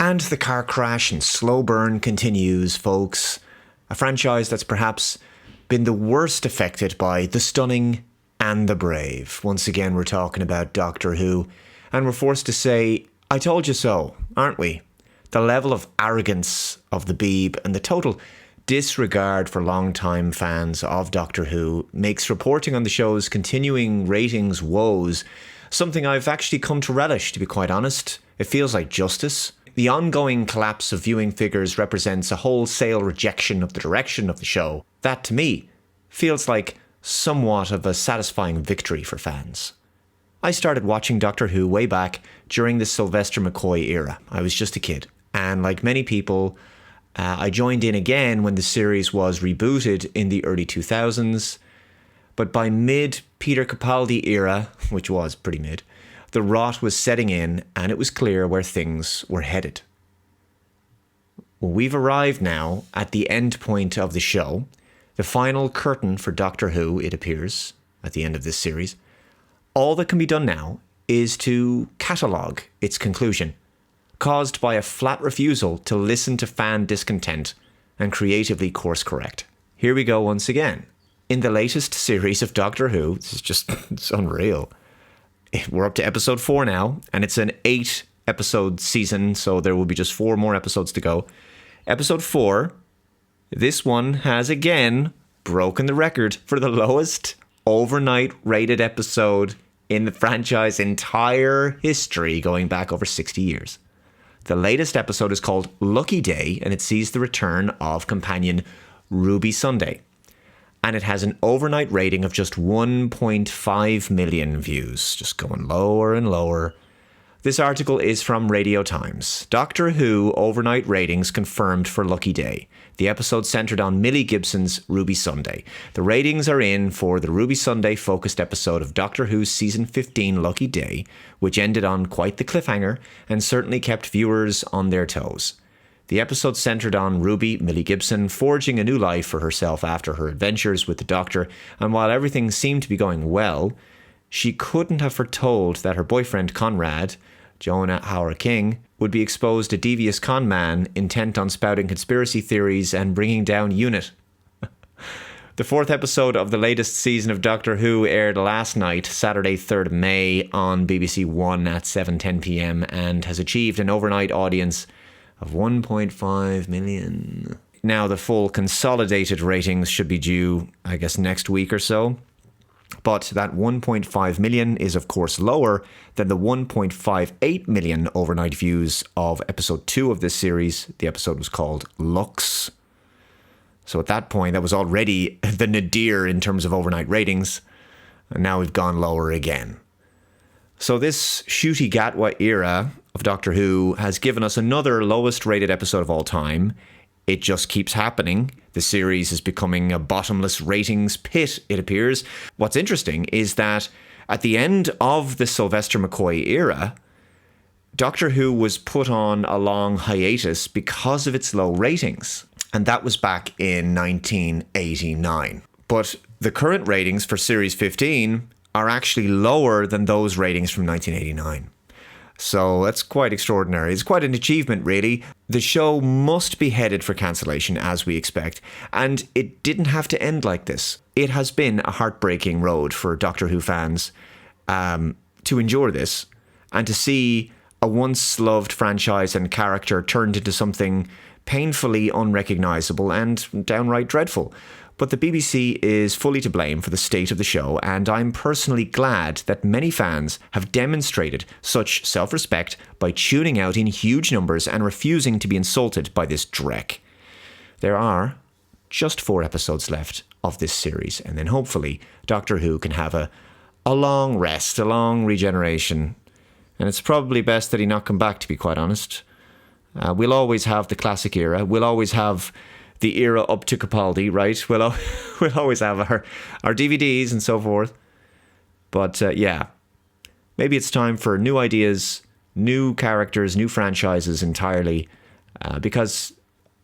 And the car crash and slow burn continues, folks. A franchise that's perhaps been the worst affected by the stunning and the brave. Once again, we're talking about Doctor Who, and we're forced to say, I told you so, aren't we? The level of arrogance of the Beeb and the total disregard for long-time fans of Doctor Who makes reporting on the show's continuing ratings woes something I've actually come to relish, to be quite honest. It feels like justice. The ongoing collapse of viewing figures represents a wholesale rejection of the direction of the show. That, to me, feels like somewhat of a satisfying victory for fans. I started watching Doctor Who way back during the Sylvester McCoy era. I was just a kid. And like many people, I joined in again when the series was rebooted in the early 2000s. But by mid-Peter Capaldi era, which was pretty mid, the rot was setting in and it was clear where things were headed. Well, we've arrived now at the end point of the show, the final curtain for Doctor Who, it appears, at the end of this series. All that can be done now is to catalogue its conclusion, caused by a flat refusal to listen to fan discontent and creatively course correct. Here we go once again. In the latest series of Doctor Who, this is just, it's unreal. We're up to episode 4 now, and it's an 8-episode season, so there will be just 4 more episodes to go. Episode 4, this one has again broken the record for the lowest overnight rated episode in the franchise entire history, going back over 60 years. The latest episode is called Lucky Day, and it sees the return of companion Ruby Sunday. And it has an overnight rating of just 1.5 million views, just going lower and lower. This article is from Radio Times. Doctor Who overnight ratings confirmed for Lucky Day. The episode centered on Millie Gibson's Ruby Sunday. The ratings are in for the Ruby Sunday focused episode of Doctor Who's season 15 Lucky Day, which ended on quite the cliffhanger and certainly kept viewers on their toes. The episode centered on Ruby, Millie Gibson, forging a new life for herself after her adventures with the Doctor, and while everything seemed to be going well, she couldn't have foretold that her boyfriend Conrad, Jonah Howard-King, would be exposed a devious con man intent on spouting conspiracy theories and bringing down UNIT. The 4th episode of the latest season of Doctor Who aired last night, Saturday 3rd of May, on BBC One at 7:10 p.m. and has achieved an overnight audience of 1.5 million. Now, the full consolidated ratings should be due, I guess, next week or so. But that 1.5 million is, of course, lower than the 1.58 million overnight views of episode 2 of this series. The episode was called Lux. So at that point, that was already the nadir in terms of overnight ratings. And now we've gone lower again. So this Ncuti Gatwa era of Doctor Who has given us another lowest rated episode of all time. It just keeps happening. The series is becoming a bottomless ratings pit, it appears. What's interesting is that at the end of the Sylvester McCoy era, Doctor Who was put on a long hiatus because of its low ratings. And that was back in 1989. But the current ratings for Series 15 are actually lower than those ratings from 1989. So that's quite extraordinary. It's quite an achievement, really. The show must be headed for cancellation, as we expect, and it didn't have to end like this. It has been a heartbreaking road for Doctor Who fans to endure this, and to see a once loved franchise and character turned into something painfully unrecognisable and downright dreadful. But the BBC is fully to blame for the state of the show, and I'm personally glad that many fans have demonstrated such self-respect by tuning out in huge numbers and refusing to be insulted by this dreck. There are just 4 episodes left of this series, and then hopefully Doctor Who can have a long rest, a long regeneration. And it's probably best that he not come back, to be quite honest. We'll always have the classic era. We'll always have the era up to Capaldi, right? We'll always have our DVDs and so forth. But yeah, maybe it's time for new ideas, new characters, new franchises entirely, because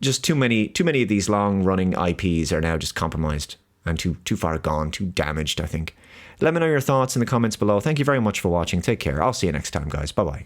just too many of these long-running IPs are now just compromised and too far gone, too damaged, I think. Let me know your thoughts in the comments below. Thank you very much for watching. Take care. I'll see you next time, guys. Bye-bye.